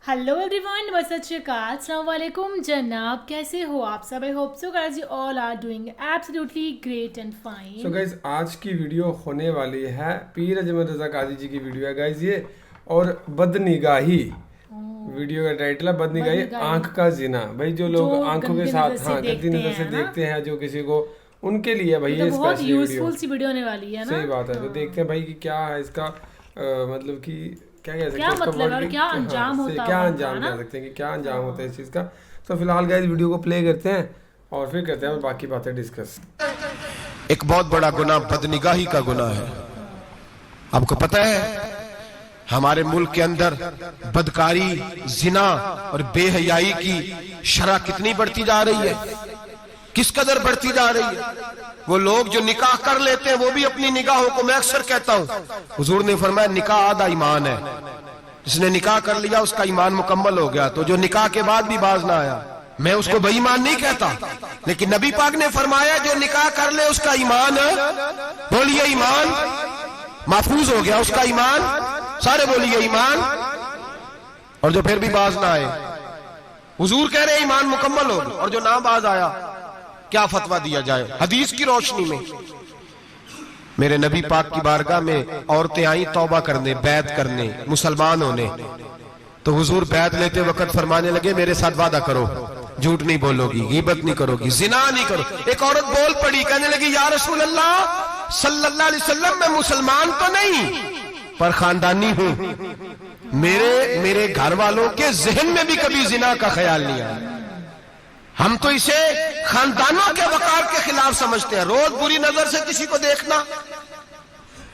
Hello everyone, सत श्री अकाल, अस्सलाम वालेकुम जनाब, कैसे हो आप सब? I hope so guys you all are doing absolutely great and fine. So guys आज की वीडियो होने वाली है पीर अजमत रजा काजी जी की वीडियो है गाइस ये, और बदनिगाही वीडियो का टाइटल है बदनिगाही, आंख का जिना। भाई जो लोग आंखों के साथ गंदी नजर से देखते हैं जो किसी को, उनके लिए भाई ये बहुत यूजफुल सी वीडियो होने वाली है ना। सही बात है। तो देखते हैं भाई कि क्या है इसका मतलब कि क्या कह सकते हैं, मतलब और क्या अंजाम होता है, क्या अंजाम कह सकते हैं कि क्या अंजाम होता है इस चीज का। तो फिलहाल गाइस वीडियो को प्ले करते हैं और फिर करते हैं बाकी बातें डिस्कस। एक बहुत बड़ा गुनाह बदनिगाही का गुनाह है। आपको पता है हमारे मुल्क के अंदर बदकारी, जिना और बेहयाई की शरह कितनी बढ़ती जा रही है, किस कदर बढ़ती जा रही है। वो लोग जो निकाह कर लेते हैं वो भी अपनी निगाहों को, मैं अक्सर कहता हूं, हुजूर ने फरमाया निकाह आधा ईमान है। जिसने निकाह कर लिया उसका ईमान मुकम्मल हो गया। तो जो निकाह के बाद भी बाज ना आया, मैं उसको बेईमान नहीं कहता, लेकिन नबी पाक ने फरमाया जो निकाह कर ले उसका ईमान, बोलिए ईमान महफूज हो गया, उसका ईमान, सारे बोलिए ईमान। और जो फिर भी बाज ना आए, हुजूर कह रहे ईमान मुकम्मल हो गया। और जो ना बाज आया, क्या फतवा दिया जाए हदीस की रोशनी में? मेरे नबी पाक की बारगाह में औरतें आई तौबा करने, बैत करने, मुसलमान होने। तो हुजूर बैत लेते वक्त फरमाने लगे मेरे साथ वादा करो, झूठ नहीं बोलोगी, गीबत नहीं करोगी, जिना नहीं करो। एक औरत बोल पड़ी, कहने लगी या रसूल अल्लाह सल्लल्लाहु अलैहि वसल्लम, मैं मुसलमान तो नहीं पर खानदानी हूं, मेरे घर वालों के जहन में भी कभी जिना का ख्याल नहीं आया। हम तो इसे खानदानों के वकार के खिलाफ समझते हैं। रोज बुरी नजर से किसी को देखना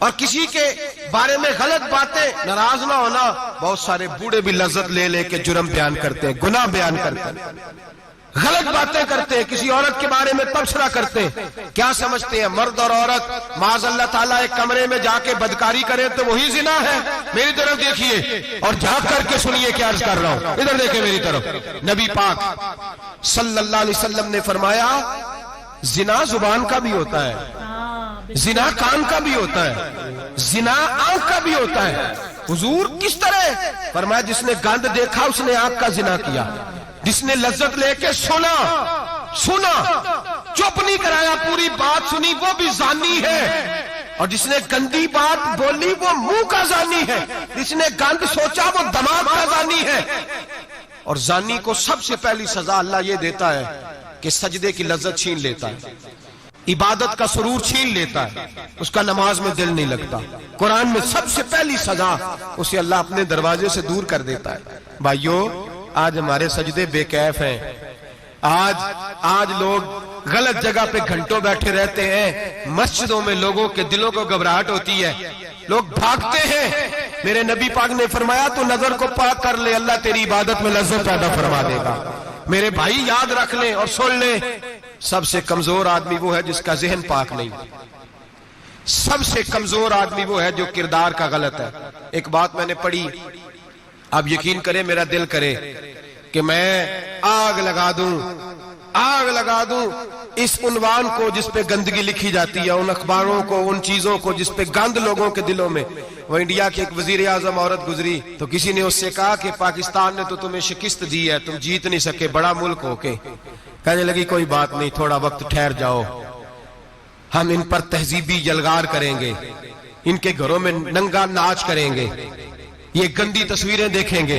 और किसी के बारे में गलत बातें, नाराज ना होना। बहुत सारे बूढ़े भी लज्जत ले लेके जुर्म बयान करते हैं, गुनाह बयान करते हैं, गलत बातें करते हैं, किसी औरत के बारे में तबसरा करते हैं। क्या समझते हैं मर्द और औरत माज़ अल्लाह ताला एक कमरे में जाके बदकारी करे तो वही जिना है? मेरी तरफ देखिए और झांक करके सुनिए क्या अर्ज कर रहा हूं, इधर देखिए मेरी तरफ। नबी पाक सल्लल्लाहु अलैहि वसल्लम ने फरमाया जिना जुबान का भी होता है, जिना कान का भी होता है, जिना आंख का भी होता है। हुजूर किस तरह? फरमाया जिसने गंद देखा उसने आंख का जिना किया, जिसने लज्जत लेके सुना, चुप नहीं कराया, पूरी बात सुनी, वो भी जानी है। और जिसने गंदी बात बोली वो मुंह का जानी है, जिसने गंद सोचा वो दिमाग का जानी है। और जानी को सबसे पहली सजा अल्लाह ये देता है कि सजदे की लज्जत छीन लेता है, इबादत का सुरूर छीन लेता है, उसका नमाज में दिल नहीं लगता। कुरान में सबसे पहली सजा उसे अल्लाह अपने दरवाजे से दूर कर देता है। भाइयों आज हमारे सजदे बेकैफ हैं, आज लोग गलत जगह पे घंटों बैठे रहते हैं। मस्जिदों में लोगों के दिलों को घबराहट होती है, लोग भागते हैं। मेरे नबी पाक ने फरमाया तो नजर को पाक कर ले, अल्लाह तेरी इबादत में लज्जत पैदा फरमा देगा। मेरे भाई याद रख लें और सुन लें, सबसे कमजोर आदमी वो है जिसका जहन पाक नहीं, सबसे कमजोर आदमी वो है जो किरदार का गलत है। एक बात मैंने पढ़ी, आप यकीन करें मेरा दिल करे कि मैं आग लगा दूं इस उन्वान को जिस पे गंदगी लिखी जाती है, उन अखबारों को, उन चीजों को जिस पे गंद लोगों के दिलों में। वो इंडिया की एक वजीर आजम औरत गुजरी तो किसी ने उससे कहा कि पाकिस्तान ने तो तुम्हें शिकस्त दी है, तुम जीत नहीं सके बड़ा मुल्क होके। कहने लगी कोई बात नहीं, थोड़ा वक्त ठहर जाओ, हम इन पर तहजीबी यलगार करेंगे, इनके घरों में नंगा नाच करेंगे, ये गंदी तस्वीरें देखेंगे,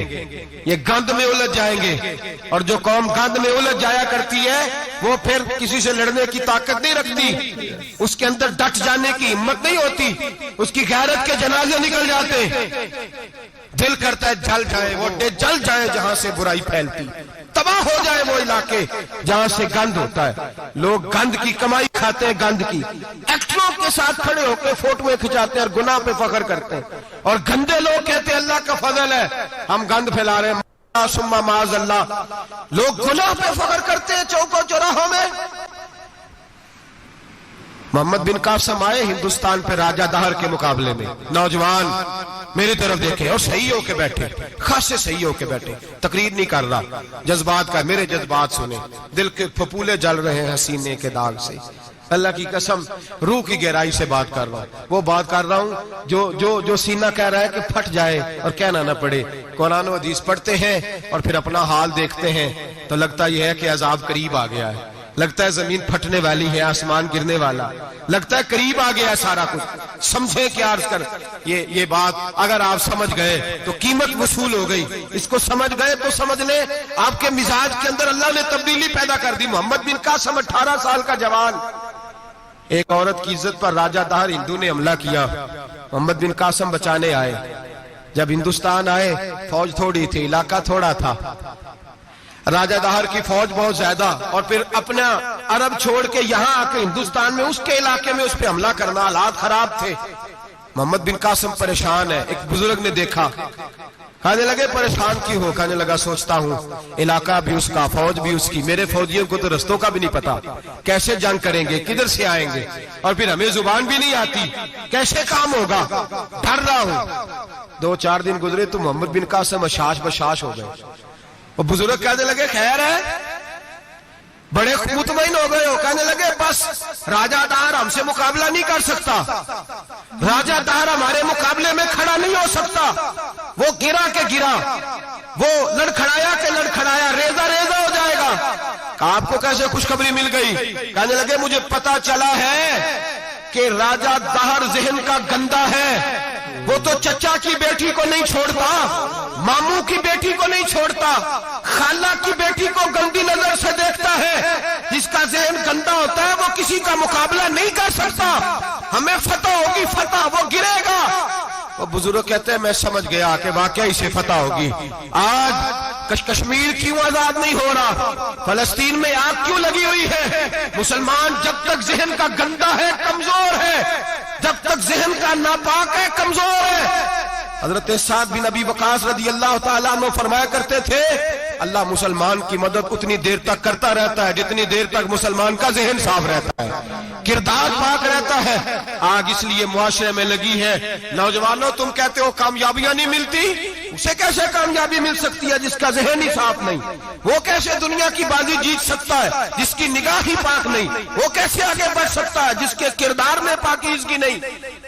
ये गंद में उलझ जाएंगे। और जो कौम गंद में उलझ जाया करती है वो फिर किसी से लड़ने की ताकत नहीं रखती, उसके अंदर डट जाने की हिम्मत नहीं होती, उसकी गैरत के जनाजे निकल जाते। दिल करता है जल जाए वो जल जाए जहां से बुराई फैलती, तबाह हो जाए वो इलाके जहां से गंद होता है। लोग गंद की कमाई खाते हैं, गंद की। एक्टरों के साथ खड़े होकर फोटोएं खिंचाते हैं और गुनाह पे फख्र करते हैं। और गंदे लोग कहते हैं अल्लाह का फजल है हम गंद फैला रहे हैं, सुम्मा माज अल्लाह। लोग गुनाह पे फख्र करते हैं चौकों चौराहों में। मोहम्मद बिन कासिम आए हिंदुस्तान पे राजा दहर के मुकाबले में, नौजवान मेरी तरफ देखे और सही होके बैठे, खासे सही होके बैठे, तकरीर नहीं कर रहा, जज्बात का, मेरे जज्बात सुने, दिल के फपूले जल रहे हैं हसीने के दाग से। اللہ کی قسم روح کی گہرائی سے بات کر رہا ہوں، وہ بات کر رہا ہوں جو سینہ کہہ رہا ہے کہ پھٹ جائے اور کہنا نہ پڑے۔ قرآن و حدیث پڑھتے ہیں اور پھر اپنا حال دیکھتے ہیں تو لگتا یہ ہے کہ عذاب قریب آ گیا ہے، لگتا ہے زمین پھٹنے والی ہے، آسمان گرنے والا، لگتا ہے قریب آ گیا ہے سارا کچھ۔ سمجھے کیا عرض کر یہ بات اگر آپ سمجھ گئے تو قیمت وصول ہو گئی، اس کو سمجھ گئے تو سمجھ لیں آپ کے مزاج کے اندر اللہ نے تبدیلی پیدا کر دی۔ محمد بن قاسم 18 سال کا جوان، ایک عورت کی عزت پر راجہ دہر ہندو نے حملہ کیا، محمد بن قاسم بچانے آئے۔ جب ہندوستان آئے فوج تھوڑی تھی، علاقہ تھوڑا تھا، راجہ دہر کی فوج بہت زیادہ، اور پھر اپنا عرب چھوڑ کے یہاں آ کے ہندوستان میں اس کے علاقے میں اس پہ حملہ کرنا، حالات خراب تھے۔ محمد بن قاسم پریشان ہے، ایک بزرگ نے دیکھا، کہنے لگے پریشان کیوں ہو؟ کہنے لگا سوچتا ہوں علاقہ بھی اس کا، فوج بھی اس کی، میرے فوجیوں کو تو رستوں کا بھی نہیں پتا، کیسے جنگ کریں گے، کدھر سے آئیں گے، اور پھر ہمیں زبان بھی نہیں آتی، کیسے کام ہوگا، ڈر رہا ہوں۔ 2-4 دن گزرے تو محمد بن قاسم اشاش بشاش ہو گئے۔ اور بزرگ کہنے لگے خیر ہے، بڑے مطمئن ہو گئے ہو؟ کہنے لگے بس راجہ دہر ہم سے مقابلہ نہیں کر سکتا، راجہ دہر ہمارے مقابلے میں کھڑا نہیں ہو سکتا، وہ گرا کے گرا، وہ لڑکھڑایا کے لڑکھڑایا، ریزہ ریزہ ہو جائے گا۔ آپ کو کیسے خوشخبری مل گئی؟ کہنے لگے مجھے پتا چلا ہے کہ راجہ دہر ذہن کا گندا ہے، وہ تو چچا کی بیٹی کو نہیں چھوڑتا، ماموں کی بیٹی کو نہیں چھوڑتا، خالہ کی بیٹی کو گندی نظر سے دیکھتا ہے۔ جس کا ذہن گندا ہوتا ہے وہ کسی کا مقابلہ نہیں کر سکتا، ہمیں فتح ہوگی، فتح، وہ گرے گا۔ وہ بزرگ کہتے ہیں میں سمجھ گیا کہ واقعی سے فتح ہوگی۔ آج کشمیر کیوں آزاد نہیں ہو رہا، فلسطین میں آگ کیوں لگی ہوئی ہے؟ مسلمان جب تک ذہن کا گندا ہے کمزور ہے، جب تک ذہن کا ناپاک ہے کمزور ہے۔ حضرت سعد بن ابی وقاص رضی اللہ تعالیٰ عنہ فرمایا کرتے تھے اللہ مسلمان کی مدد اتنی دیر تک کرتا رہتا ہے جتنی دیر تک مسلمان کا ذہن صاف رہتا ہے، کردار پاک رہتا ہے۔ آگ اس لیے معاشرے میں لگی ہے۔ نوجوانوں تم کہتے ہو کامیابیاں نہیں ملتی، اسے کیسے کامیابی مل سکتی ہے جس کا ذہن ہی صاف نہیں؟ وہ کیسے دنیا کی بازی جیت سکتا ہے جس کی نگاہ ہی پاک نہیں؟ وہ کیسے آگے بڑھ سکتا ہے جس کے کردار میں پاکیزگی نہیں؟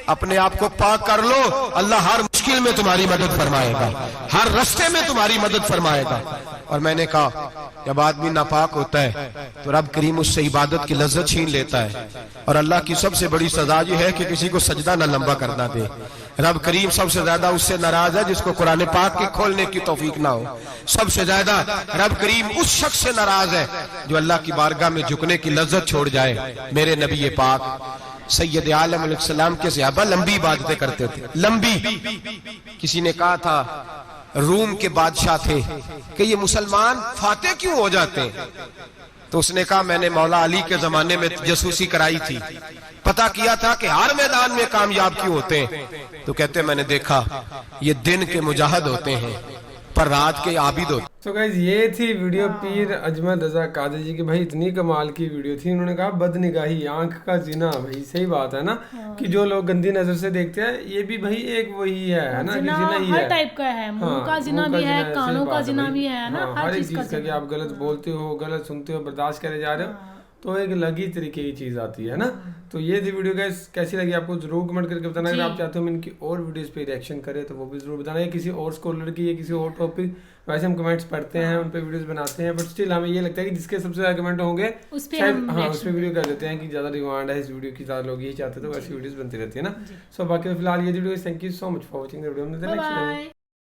اپنے آپ کو پاک کر لو، اللہ ہر مشکل میں تمہاری مدد فرمائے گا، ہر رستے میں تمہاری مدد فرمائے گا۔ اور میں نے کہا جب آدمی ناپاک ہوتا ہے تو رب کریم اس سے عبادت کی لذت چھین لیتا ہے، اور اللہ کی سب سے بڑی سزا یہ ہے کہ کسی کو سجدہ نہ لمبا کرنا دے۔ رب کریم سب سے زیادہ اس سے ناراض ہے جس کو قرآن پاک کے کھولنے کی توفیق نہ ہو۔ سب سے زیادہ رب کریم اس شخص سے ناراض ہے جو اللہ کی بارگاہ میں جھکنے کی لذت چھوڑ جائے۔ میرے نبی پاک سید عالم علیہ السلام کے صحابہ لمبی عبادتیں کرتے تھے، لمبی۔ کسی نے کہا تھا روم کے بادشاہ تھے کہ یہ مسلمان فاتح کیوں ہو جاتے ہیں؟ تو اس نے کہا میں نے مولا علی کے زمانے میں جاسوسی کرائی تھی، پتا کیا تھا کہ ہر میدان میں کامیاب کیوں ہوتے ہیں۔ تو کہتے ہیں میں نے دیکھا یہ دن کے مجاہد ہوتے ہیں پر رات کے عابد ہوتے ہیں۔ تو گائز یہ تھی ویڈیو پیر اجمل رضا قادری جی کی۔ بھائی اتنی کمال کی ویڈیو تھی، انہوں نے کہا بد نگاہی آنکھ کا زنا۔ بھائی صحیح بات ہے نا کہ جو لوگ گندی نظر سے دیکھتے ہیں یہ بھی بھائی ایک وہی ہے نا، کہ زنا ہی ہے، ہر ٹائپ کا ہے، منہ کا زنا بھی ہے، کانوں کا زنا بھی ہے نا، ہر ایک چیز کا کہ آپ غلط بولتے ہو، غلط سنتے ہو، برداشت کرے جا رہے ہو تو ایک الگ ہی طریقے کی چیز آتی ہے نا۔ تو یہ تھی ویڈیو گائز، کیسی لگی آپ کو ضرور کمنٹ کر کے بتانا۔ اگر آپ چاہتے ہو میں ان کی اور ویڈیوز پہ ریئیکشن کرے تو وہ بھی ضرور بتانا، یا کسی اور اسکالر کی یا کسی اور ٹاپک، ویسے ہم کمنٹس پڑھتے ہیں، ان پہ ویڈیوز بناتے ہیں، بٹ اسٹل ہمیں یہ لگتا ہے کہ جس کے سب سے زیادہ کمنٹ ہوں گے اس پہ اس پہ ویڈیو کر دیتے ہیں کہ زیادہ ڈیمانڈ ہے اس ویڈیو کی، زیادہ لوگ یہی چاہتے ہیں، تو ایسی ویڈیوز بنتی رہتی ہے نا۔ سو باقی فی الحال یہ video, thank you so much for watching the video.